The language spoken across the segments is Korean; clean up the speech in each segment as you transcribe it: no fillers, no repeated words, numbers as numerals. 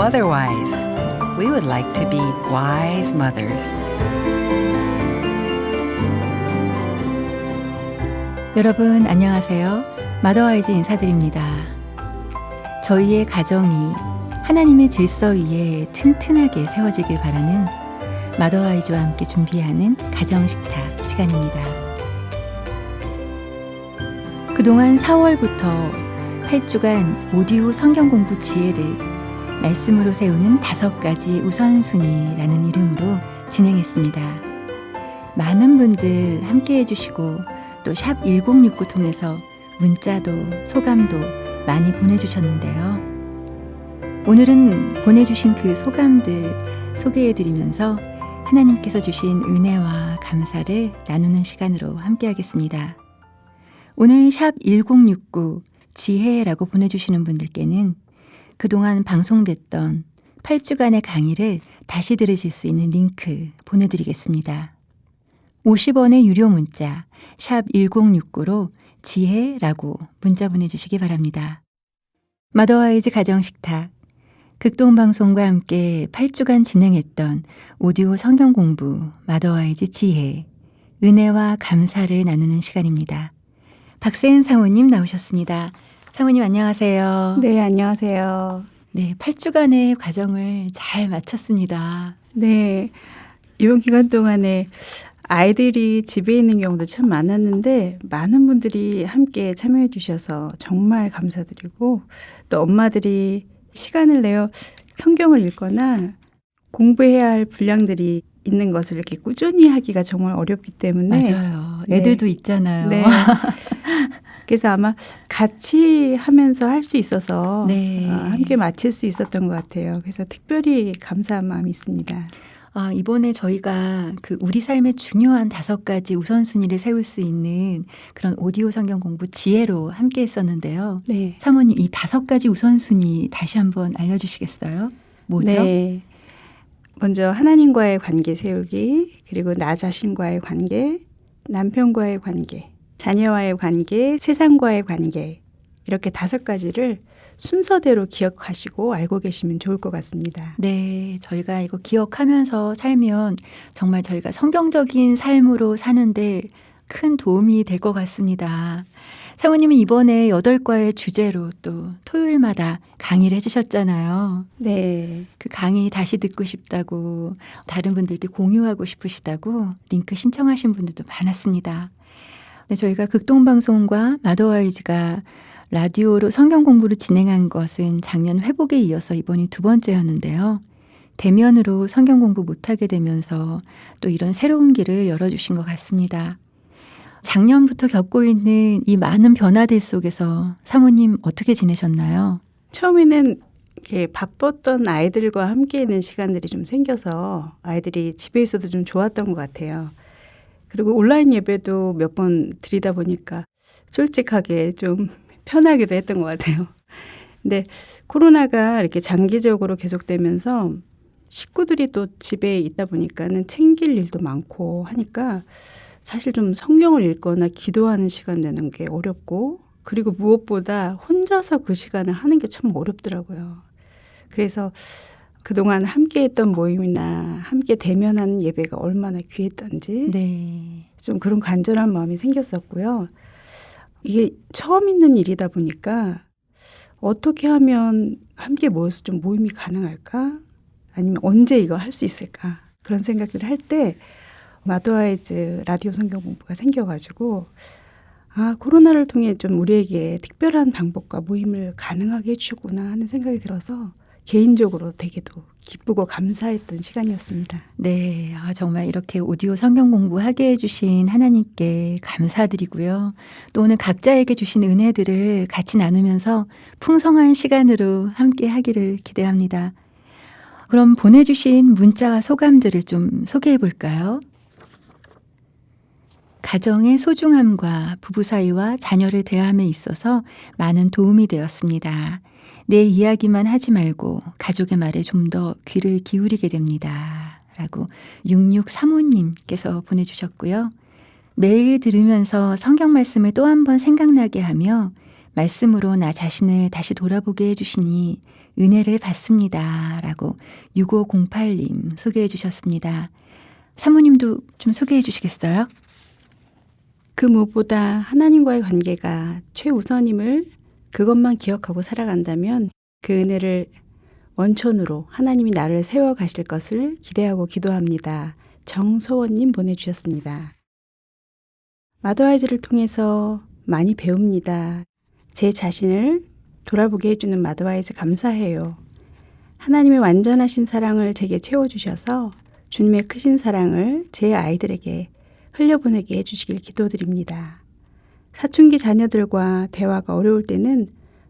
otherwise. We would like to be wise mothers. 여러분 안녕하세요. 마더와이즈 인사드립니다. 저희의 가정이 하나님의 질서 위에 튼튼하게 세워지길 바라는 마더와이즈와 함께 준비하는 가정식탁 시간입니다. 그동안 4월부터 8주간 오디오 성경 공부 지혜를 말씀으로 세우는 5가지 우선순위라는 이름으로 진행했습니다. 많은 분들 함께 해주시고 또 샵 1069 통해서 문자도 소감도 많이 보내주셨는데요. 오늘은 보내주신 그 소감들 소개해드리면서 하나님께서 주신 은혜와 감사를 나누는 시간으로 함께 하겠습니다. 오늘 샵 1069 지혜라고 보내주시는 분들께는 그동안 방송됐던 8주간의 강의를 다시 들으실 수 있는 링크 보내드리겠습니다. 50원의 유료 문자 샵 1069로 지혜라고 문자 보내주시기 바랍니다. 마더와이즈 가정식탁 극동방송과 함께 8주간 진행했던 오디오 성경 공부 마더와이즈 지혜 은혜와 감사를 나누는 시간입니다. 박세은 사모님 나오셨습니다. 사모님 안녕하세요. 네, 안녕하세요. 네, 8주간의 과정을 잘 마쳤습니다. 네, 이번 기간 동안에 아이들이 집에 있는 경우도 참 많았는데 많은 분들이 함께 참여해 주셔서 정말 감사드리고 또 엄마들이 시간을 내어 성경을 읽거나 공부해야 할 분량들이 있는 것을 이렇게 꾸준히 하기가 정말 어렵기 때문에 맞아요. 애들도 네. 있잖아요. 네. 그래서 아마 같이 하면서 할 수 있어서 네. 함께 마칠 수 있었던 것 같아요. 그래서 특별히 감사한 마음이 있습니다. 이번에 저희가 그 우리 삶의 중요한 5가지 우선순위를 세울 수 있는 그런 오디오 성경 공부 지혜로 함께 했었는데요. 네. 사모님 이 5가지 우선순위 다시 한번 알려주시겠어요? 뭐죠? 네. 먼저 하나님과의 관계 세우기, 그리고 나 자신과의 관계, 남편과의 관계, 자녀와의 관계, 세상과의 관계 이렇게 5가지를 순서대로 기억하시고 알고 계시면 좋을 것 같습니다. 네, 저희가 이거 기억하면서 살면 정말 저희가 성경적인 삶으로 사는데 큰 도움이 될 것 같습니다. 사모님은 이번에 8과의 주제로 또 토요일마다 강의를 해주셨잖아요. 네. 그 강의 다시 듣고 싶다고 다른 분들께 공유하고 싶으시다고 링크 신청하신 분들도 많았습니다. 네, 저희가 극동방송과 마더와이즈가 라디오로 성경 공부를 진행한 것은 작년 회복에 이어서 이번이 2번째였는데요. 대면으로 성경 공부 못하게 되면서 또 이런 새로운 길을 열어주신 것 같습니다. 작년부터 겪고 있는 이 많은 변화들 속에서 사모님 어떻게 지내셨나요? 처음에는 이렇게 바빴던 아이들과 함께 있는 시간들이 좀 생겨서 아이들이 집에 있어도 좀 좋았던 것 같아요. 그리고 온라인 예배도 몇 번 드리다 보니까 솔직하게 좀 편하기도 했던 것 같아요. 근데 코로나가 이렇게 장기적으로 계속되면서 식구들이 또 집에 있다 보니까는 챙길 일도 많고 하니까 사실 좀 성경을 읽거나 기도하는 시간 내는 게 어렵고 그리고 무엇보다 혼자서 그 시간을 하는 게 참 어렵더라고요. 그래서 그동안 함께 했던 모임이나 함께 대면하는 예배가 얼마나 귀했던지 네. 좀 그런 간절한 마음이 생겼었고요. 이게 처음 있는 일이다 보니까 어떻게 하면 함께 모여서 좀 모임이 가능할까? 아니면 언제 이거 할 수 있을까? 그런 생각들을 할 때 마더와이즈 라디오 성경 공부가 생겨가지고 코로나를 통해 좀 우리에게 특별한 방법과 모임을 가능하게 해주셨구나 하는 생각이 들어서 개인적으로 되게도 기쁘고 감사했던 시간이었습니다. 네, 정말 이렇게 오디오 성경 공부하게 해주신 하나님께 감사드리고요. 또 오늘 각자에게 주신 은혜들을 같이 나누면서 풍성한 시간으로 함께 하기를 기대합니다. 그럼 보내주신 문자와 소감들을 좀 소개해 볼까요? 가정의 소중함과 부부 사이와 자녀를 대함에 있어서 많은 도움이 되었습니다. 내 이야기만 하지 말고 가족의 말에 좀 더 귀를 기울이게 됩니다. 라고 6635님께서 보내주셨고요. 매일 들으면서 성경 말씀을 또 한 번 생각나게 하며 말씀으로 나 자신을 다시 돌아보게 해주시니 은혜를 받습니다. 라고 6508님 소개해 주셨습니다. 사모님도 좀 소개해 주시겠어요? 그 무엇보다 하나님과의 관계가 최우선임을 그것만 기억하고 살아간다면 그 은혜를 원천으로 하나님이 나를 세워가실 것을 기대하고 기도합니다. 정소원님 보내주셨습니다. 마더와이즈를 통해서 많이 배웁니다. 제 자신을 돌아보게 해주는 마더와이즈 감사해요. 하나님의 완전하신 사랑을 제게 채워주셔서 주님의 크신 사랑을 제 아이들에게 흘려보내게 해주시길 기도드립니다. 사춘기 자녀들과 대화가 어려울 때는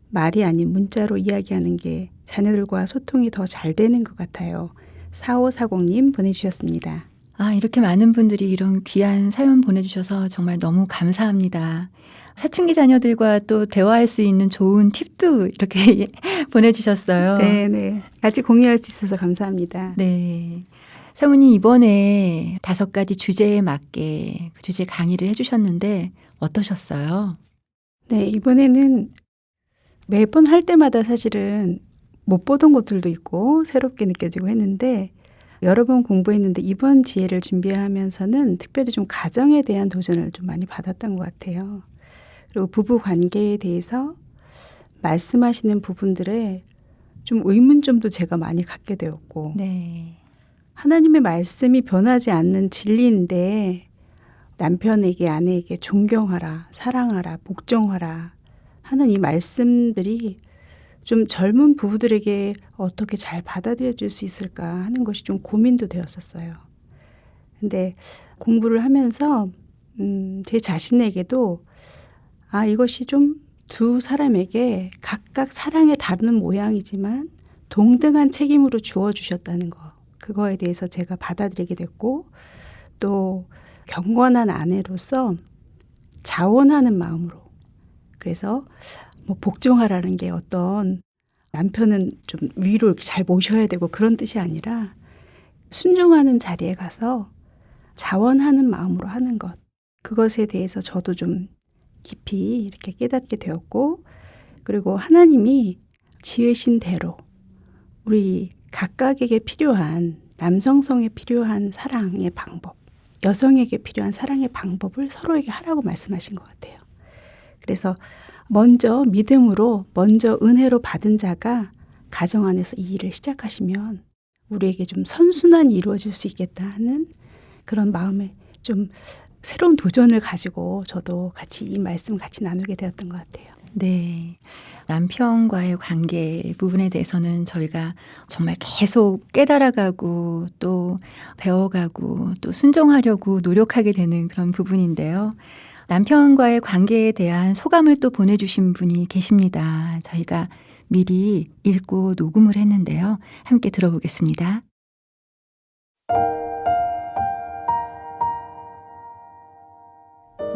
말이 아닌 문자로 이야기하는 게 자녀들과 소통이 더 잘 되는 것 같아요. 4540님 보내주셨습니다. 이렇게 많은 분들이 이런 귀한 사연 보내주셔서 정말 너무 감사합니다. 사춘기 자녀들과 또 대화할 수 있는 좋은 팁도 이렇게 보내주셨어요. 네네. 같이 공유할 수 있어서 감사합니다. 네. 사모님 이번에 5가지 주제에 맞게 그 주제 강의를 해주셨는데 어떠셨어요? 네, 이번에는 매번 할 때마다 사실은 못 보던 것들도 있고 새롭게 느껴지고 했는데 여러 번 공부했는데 이번 지혜를 준비하면서는 특별히 좀 가정에 대한 도전을 좀 많이 받았던 것 같아요. 그리고 부부 관계에 대해서 말씀하시는 부분들에 좀 의문점도 제가 많이 갖게 되었고 네. 하나님의 말씀이 변하지 않는 진리인데 남편에게 아내에게 존경하라, 사랑하라, 복종하라 하는 이 말씀들이 좀 젊은 부부들에게 어떻게 잘 받아들여질 수 있을까 하는 것이 좀 고민도 되었었어요. 근데 공부를 하면서 제 자신에게도 이것이 좀 두 사람에게 각각 사랑의 다른 모양이지만 동등한 책임으로 주어주셨다는 거. 그거에 대해서 제가 받아들이게 됐고 또 경건한 아내로서 자원하는 마음으로 그래서 복종하라는 게 어떤 남편은 좀 위로 이렇게 잘 모셔야 되고 그런 뜻이 아니라 순종하는 자리에 가서 자원하는 마음으로 하는 것. 그것에 대해서 저도 좀 깊이 이렇게 깨닫게 되었고 그리고 하나님이 지으신 대로 우리 각각에게 필요한 남성성에 필요한 사랑의 방법, 여성에게 필요한 사랑의 방법을 서로에게 하라고 말씀하신 것 같아요. 그래서 먼저 믿음으로 먼저 은혜로 받은 자가 가정 안에서 이 일을 시작하시면 우리에게 좀 선순환이 이루어질 수 있겠다 하는 그런 마음에 좀 새로운 도전을 가지고 저도 같이 이 말씀 같이 나누게 되었던 것 같아요. 네. 남편과의 관계 부분에 대해서는 저희가 정말 계속 깨달아가고 또 배워가고 또 순종하려고 노력하게 되는 그런 부분인데요. 남편과의 관계에 대한 소감을 또 보내주신 분이 계십니다. 저희가 미리 읽고 녹음을 했는데요. 함께 들어보겠습니다.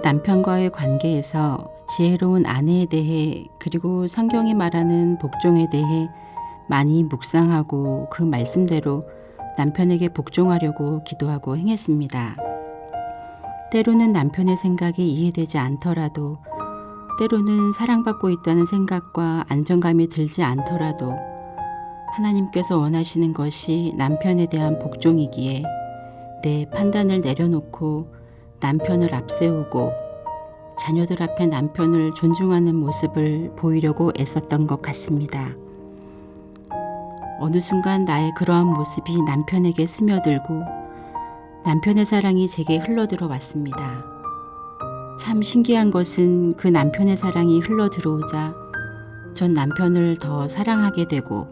남편과의 관계에서 지혜로운 아내에 대해 그리고 성경이 말하는 복종에 대해 많이 묵상하고 그 말씀대로 남편에게 복종하려고 기도하고 행했습니다. 때로는 남편의 생각이 이해되지 않더라도 때로는 사랑받고 있다는 생각과 안정감이 들지 않더라도 하나님께서 원하시는 것이 남편에 대한 복종이기에 내 판단을 내려놓고 남편을 앞세우고 자녀들 앞에 남편을 존중하는 모습을 보이려고 애썼던 것 같습니다. 어느 순간 나의 그러한 모습이 남편에게 스며들고 남편의 사랑이 제게 흘러들어 왔습니다. 참 신기한 것은 그 남편의 사랑이 흘러들어오자 전 남편을 더 사랑하게 되고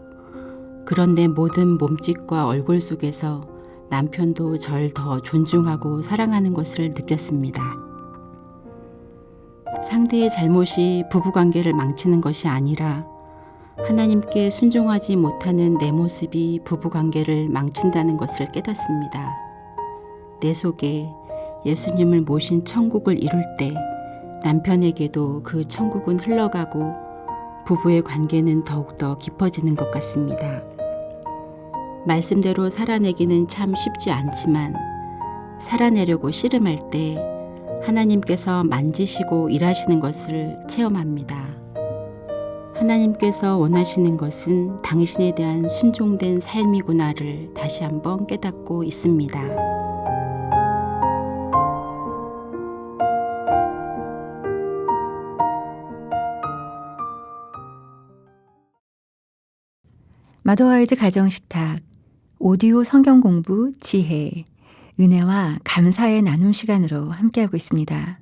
그런 내 모든 몸짓과 얼굴 속에서 남편도 절 더 존중하고 사랑하는 것을 느꼈습니다. 상대의 잘못이 부부관계를 망치는 것이 아니라 하나님께 순종하지 못하는 내 모습이 부부관계를 망친다는 것을 깨닫습니다. 내 속에 예수님을 모신 천국을 이룰 때 남편에게도 그 천국은 흘러가고 부부의 관계는 더욱더 깊어지는 것 같습니다. 말씀대로 살아내기는 참 쉽지 않지만 살아내려고 씨름할 때 하나님께서 만지시고 일하시는 것을 체험합니다. 하나님께서 원하시는 것은 당신에 대한 순종된 삶이구나를 다시 한번 깨닫고 있습니다. 마더와이즈 가정식탁 오디오 성경 공부 지혜 은혜와 감사의 나눔 시간으로 함께하고 있습니다.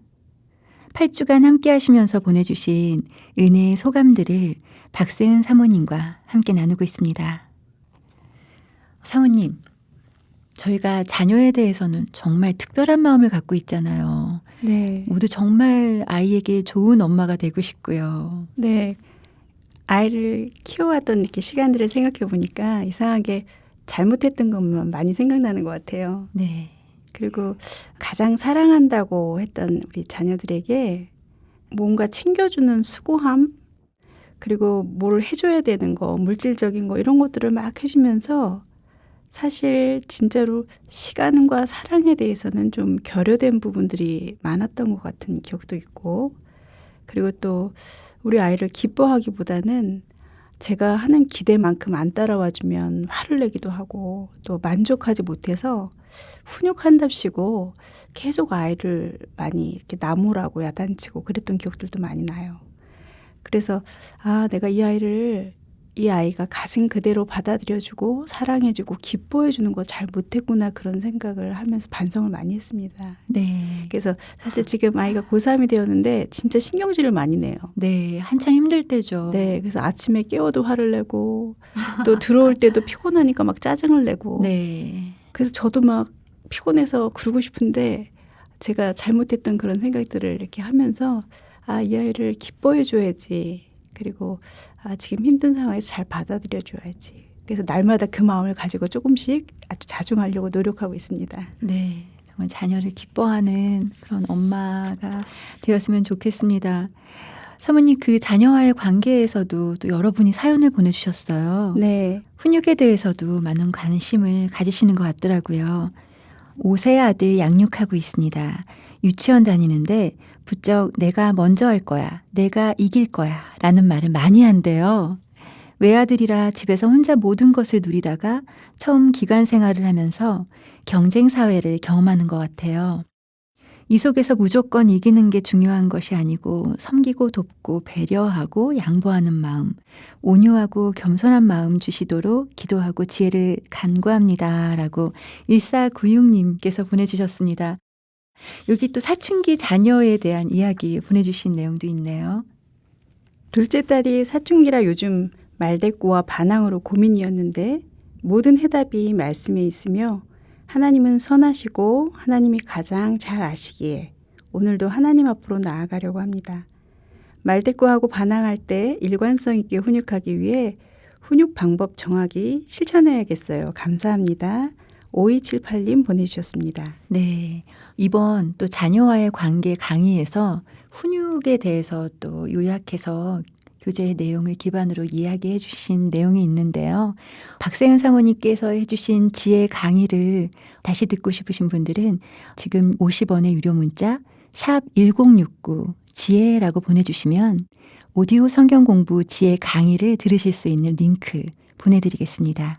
8주간 함께 하시면서 보내주신 은혜의 소감들을 박세은 사모님과 함께 나누고 있습니다. 사모님, 저희가 자녀에 대해서는 정말 특별한 마음을 갖고 있잖아요. 네. 모두 정말 아이에게 좋은 엄마가 되고 싶고요. 네. 아이를 키워왔던 이렇게 시간들을 생각해 보니까 이상하게 잘못했던 것만 많이 생각나는 것 같아요. 네. 그리고 가장 사랑한다고 했던 우리 자녀들에게 뭔가 챙겨주는 수고함, 그리고 뭘 해줘야 되는 거, 물질적인 거 이런 것들을 막 해주면서 사실 진짜로 시간과 사랑에 대해서는 좀 결여된 부분들이 많았던 것 같은 기억도 있고, 그리고 또 우리 아이를 기뻐하기보다는 제가 하는 기대만큼 안 따라와주면 화를 내기도 하고 또 만족하지 못해서 훈육한답시고 계속 아이를 많이 이렇게 나무라고 야단치고 그랬던 기억들도 많이 나요. 그래서 내가 이 아이가 가진 그대로 받아들여주고 사랑해주고 기뻐해주는 거 잘 못했구나 그런 생각을 하면서 반성을 많이 했습니다. 네. 그래서 사실 지금 아이가 고3이 되었는데 진짜 신경질을 많이 내요. 네. 한참 힘들 때죠. 네. 그래서 아침에 깨워도 화를 내고 또 들어올 때도 피곤하니까 막 짜증을 내고. 네. 그래서 저도 막 피곤해서 그러고 싶은데 제가 잘못했던 그런 생각들을 이렇게 하면서 이 아이를 기뻐해 줘야지. 그리고 지금 힘든 상황에서 잘 받아들여 줘야지. 그래서 날마다 그 마음을 가지고 조금씩 아주 자중하려고 노력하고 있습니다. 네. 정말 자녀를 기뻐하는 그런 엄마가 되었으면 좋겠습니다. 사모님, 그 자녀와의 관계에서도 또 여러분이 사연을 보내주셨어요. 네. 훈육에 대해서도 많은 관심을 가지시는 것 같더라고요. 5세 아들 양육하고 있습니다. 유치원 다니는데 부쩍 내가 먼저 할 거야, 내가 이길 거야 라는 말을 많이 한대요. 외아들이라 집에서 혼자 모든 것을 누리다가 처음 기관 생활을 하면서 경쟁 사회를 경험하는 것 같아요. 이 속에서 무조건 이기는 게 중요한 것이 아니고 섬기고 돕고 배려하고 양보하는 마음, 온유하고 겸손한 마음 주시도록 기도하고 지혜를 간구합니다. 라고 1496님께서 보내주셨습니다. 여기 또 사춘기 자녀에 대한 이야기 보내주신 내용도 있네요. 둘째 딸이 사춘기라 요즘 말대꾸와 반항으로 고민이었는데 모든 해답이 말씀에 있으며 하나님은 선하시고 하나님이 가장 잘 아시기에 오늘도 하나님 앞으로 나아가려고 합니다. 말대꾸하고 반항할 때 일관성 있게 훈육하기 위해 훈육 방법 정확히 실천해야겠어요. 감사합니다. 5278님 보내주셨습니다. 네, 이번 또 자녀와의 관계 강의에서 훈육에 대해서 또 요약해서 교재의 내용을 기반으로 이야기해 주신 내용이 있는데요. 박세은 사모님께서 해주신 지혜 강의를 다시 듣고 싶으신 분들은 지금 50원의 유료 문자 샵 1069 지혜라고 보내주시면 오디오 성경 공부 지혜 강의를 들으실 수 있는 링크 보내드리겠습니다.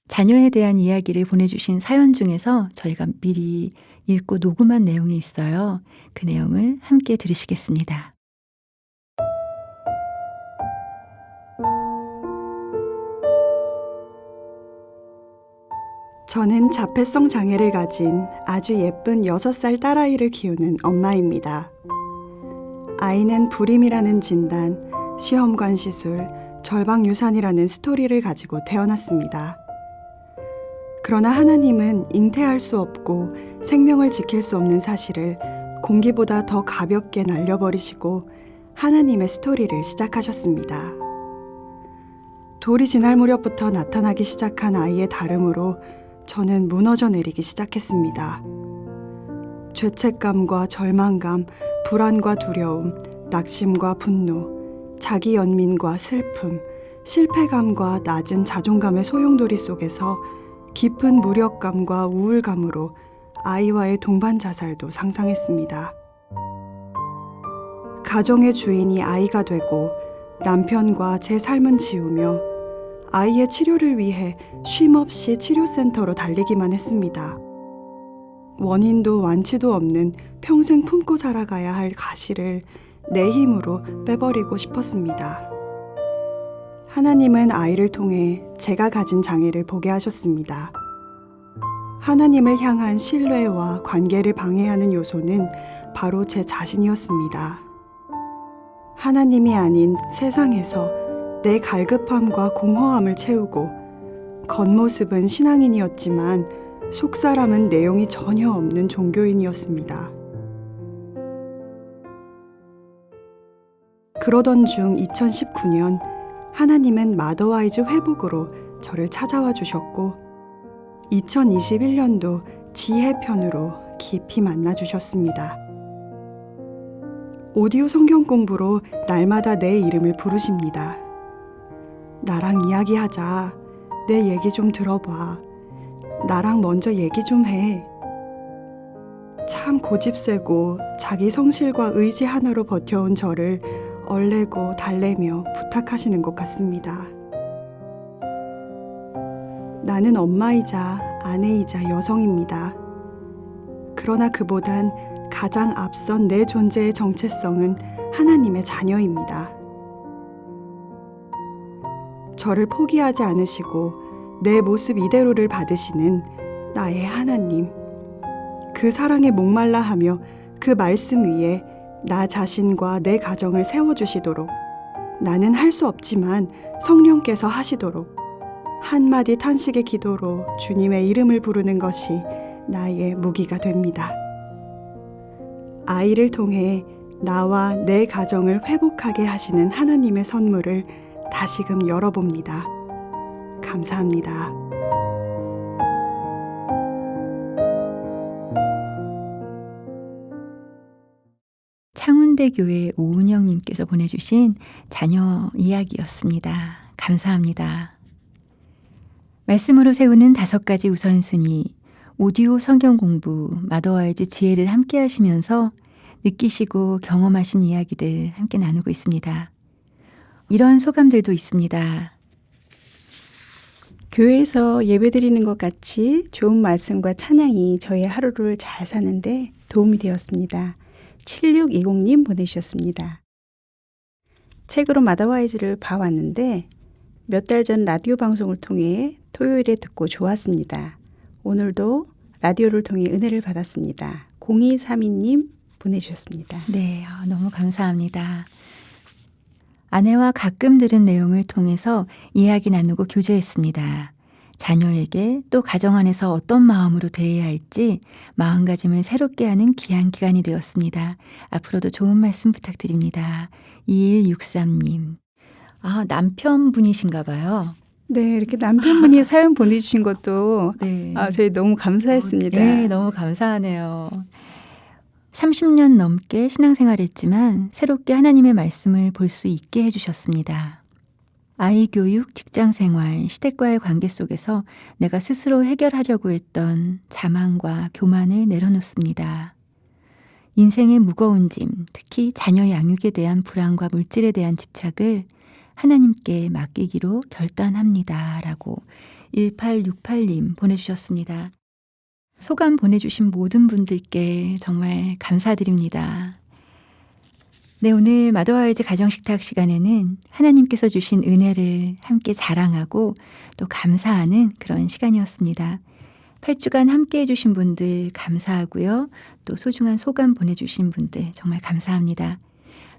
자녀에 대한 이야기를 보내주신 사연 중에서 저희가 미리 읽고 녹음한 내용이 있어요. 그 내용을 함께 들으시겠습니다. 저는 자폐성 장애를 가진 아주 예쁜 6살 딸아이를 키우는 엄마입니다. 아이는 불임이라는 진단, 시험관 시술, 절방 유산이라는 스토리를 가지고 태어났습니다. 그러나 하나님은 잉태할 수 없고 생명을 지킬 수 없는 사실을 공기보다 더 가볍게 날려버리시고 하나님의 스토리를 시작하셨습니다. 돌이 지날 무렵부터 나타나기 시작한 아이의 다름으로 저는 무너져 내리기 시작했습니다. 죄책감과 절망감, 불안과 두려움, 낙심과 분노, 자기 연민과 슬픔, 실패감과 낮은 자존감의 소용돌이 속에서 깊은 무력감과 우울감으로 아이와의 동반 자살도 상상했습니다. 가정의 주인이 아이가 되고 남편과 제 삶은 지우며 아이의 치료를 위해 쉼없이 치료센터로 달리기만 했습니다. 원인도 완치도 없는 평생 품고 살아가야 할 가시를 내 힘으로 빼버리고 싶었습니다. 하나님은 아이를 통해 제가 가진 장애를 보게 하셨습니다. 하나님을 향한 신뢰와 관계를 방해하는 요소는 바로 제 자신이었습니다. 하나님이 아닌 세상에서 내 갈급함과 공허함을 채우고 겉모습은 신앙인이었지만 속사람은 내용이 전혀 없는 종교인이었습니다. 그러던 중 2019년 하나님은 마더와이즈 회복으로 저를 찾아와 주셨고 2021년도 지혜편으로 깊이 만나 주셨습니다. 오디오 성경 공부로 날마다 내 이름을 부르십니다. 나랑 이야기하자. 내 얘기 좀 들어봐. 나랑 먼저 얘기 좀 해. 참 고집세고 자기 성실과 의지 하나로 버텨온 저를 얼레고 달래며 부탁하시는 것 같습니다. 나는 엄마이자 아내이자 여성입니다. 그러나 그보단 가장 앞선 내 존재의 정체성은 하나님의 자녀입니다. 저를 포기하지 않으시고 내 모습 이대로를 받으시는 나의 하나님. 그 사랑에 목말라 하며 그 말씀 위에 나 자신과 내 가정을 세워주시도록 나는 할 수 없지만 성령께서 하시도록 한마디 탄식의 기도로 주님의 이름을 부르는 것이 나의 무기가 됩니다. 아이를 통해 나와 내 가정을 회복하게 하시는 하나님의 선물을 다시금 열어봅니다. 감사합니다. 창운대교회 오은영님께서 보내주신 자녀 이야기였습니다. 감사합니다. 말씀으로 세우는 5가지 우선순위, 오디오 성경 공부, 마더와이즈 지혜를 함께 하시면서 느끼시고 경험하신 이야기들 함께 나누고 있습니다. 이런 소감들도 있습니다. 교회에서 예배드리는 것 같이 좋은 말씀과 찬양이 저의 하루를 잘 사는데 도움이 되었습니다. 7620님 보내주셨습니다. 책으로 마더와이즈를 봐왔는데 몇 달 전 라디오 방송을 통해 토요일에 듣고 좋았습니다. 오늘도 라디오를 통해 은혜를 받았습니다. 0232님 보내주셨습니다. 네, 너무 감사합니다. 아내와 가끔 들은 내용을 통해서 이야기 나누고 교제했습니다. 자녀에게 또 가정 안에서 어떤 마음으로 대해야 할지 마음가짐을 새롭게 하는 귀한 기간이 되었습니다. 앞으로도 좋은 말씀 부탁드립니다. 2163님. 남편분이신가 봐요. 네, 이렇게 남편분이 사연 보내주신 것도 네. 저희 너무 감사했습니다. 네, 너무 감사하네요. 30년 넘게 신앙생활했지만 새롭게 하나님의 말씀을 볼 수 있게 해주셨습니다. 아이 교육, 직장생활, 시댁과의 관계 속에서 내가 스스로 해결하려고 했던 자만과 교만을 내려놓습니다. 인생의 무거운 짐, 특히 자녀 양육에 대한 불안과 물질에 대한 집착을 하나님께 맡기기로 결단합니다. 라고 1868님 보내주셨습니다. 소감 보내주신 모든 분들께 정말 감사드립니다. 네, 오늘 마더와이즈 가정식탁 시간에는 하나님께서 주신 은혜를 함께 자랑하고 또 감사하는 그런 시간이었습니다. 8주간 함께 해주신 분들 감사하고요. 또 소중한 소감 보내주신 분들 정말 감사합니다.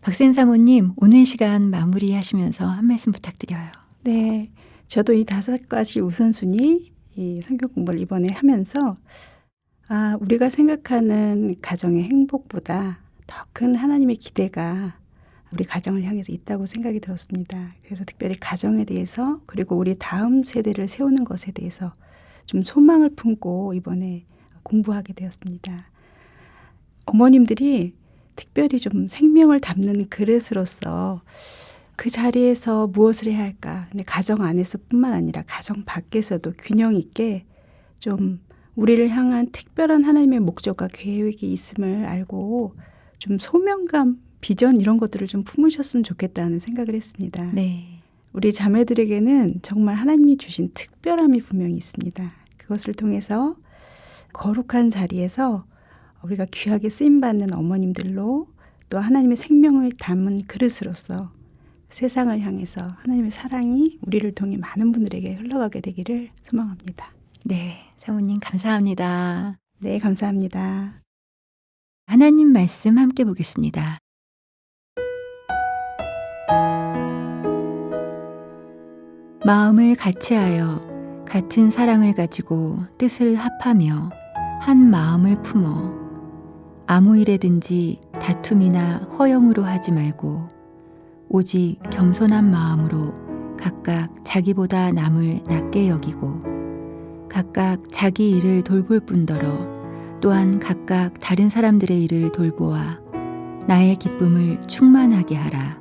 박센 사모님, 오늘 시간 마무리하시면서 한 말씀 부탁드려요. 네, 저도 이 5가지 우선순위 이 성경 공부를 이번에 하면서 우리가 생각하는 가정의 행복보다 더 큰 하나님의 기대가 우리 가정을 향해서 있다고 생각이 들었습니다. 그래서 특별히 가정에 대해서 그리고 우리 다음 세대를 세우는 것에 대해서 좀 소망을 품고 이번에 공부하게 되었습니다. 어머님들이 특별히 좀 생명을 담는 그릇으로서 그 자리에서 무엇을 해야 할까? 근데 가정 안에서뿐만 아니라 가정 밖에서도 균형 있게 좀 우리를 향한 특별한 하나님의 목적과 계획이 있음을 알고 좀 소명감 비전 이런 것들을 좀 품으셨으면 좋겠다는 생각을 했습니다. 네. 우리 자매들에게는 정말 하나님이 주신 특별함이 분명히 있습니다. 그것을 통해서 거룩한 자리에서 우리가 귀하게 쓰임받는 어머님들로 또 하나님의 생명을 담은 그릇으로서 세상을 향해서 하나님의 사랑이 우리를 통해 많은 분들에게 흘러가게 되기를 소망합니다. 네, 사모님 감사합니다. 네, 감사합니다. 하나님 말씀 함께 보겠습니다. 마음을 같이하여 같은 사랑을 가지고 뜻을 합하며 한 마음을 품어 아무 일에든지 다툼이나 허영으로 하지 말고 오직 겸손한 마음으로 각각 자기보다 남을 낮게 여기고 각각 자기 일을 돌볼 뿐더러 또한 각각 다른 사람들의 일을 돌보아 나의 기쁨을 충만하게 하라.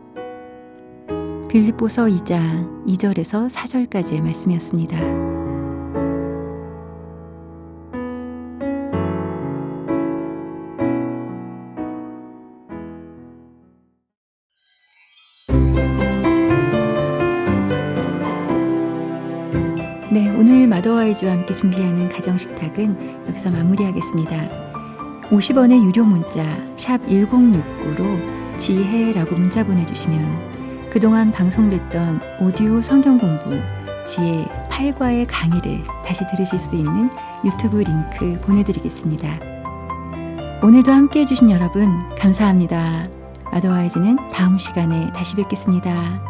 빌립보서 2장 2절에서 4절까지의 말씀이었습니다. 네, 오늘 마더와이즈와 함께 준비하는 가정식탁은 여기서 마무리하겠습니다. 50원의 유료 문자 샵 1069로 지혜라고 문자 보내주시면 그동안 방송됐던 오디오 성경 공부 지혜 8과의 강의를 다시 들으실 수 있는 유튜브 링크 보내드리겠습니다. 오늘도 함께해 주신 여러분 감사합니다. 마더와이즈는 다음 시간에 다시 뵙겠습니다.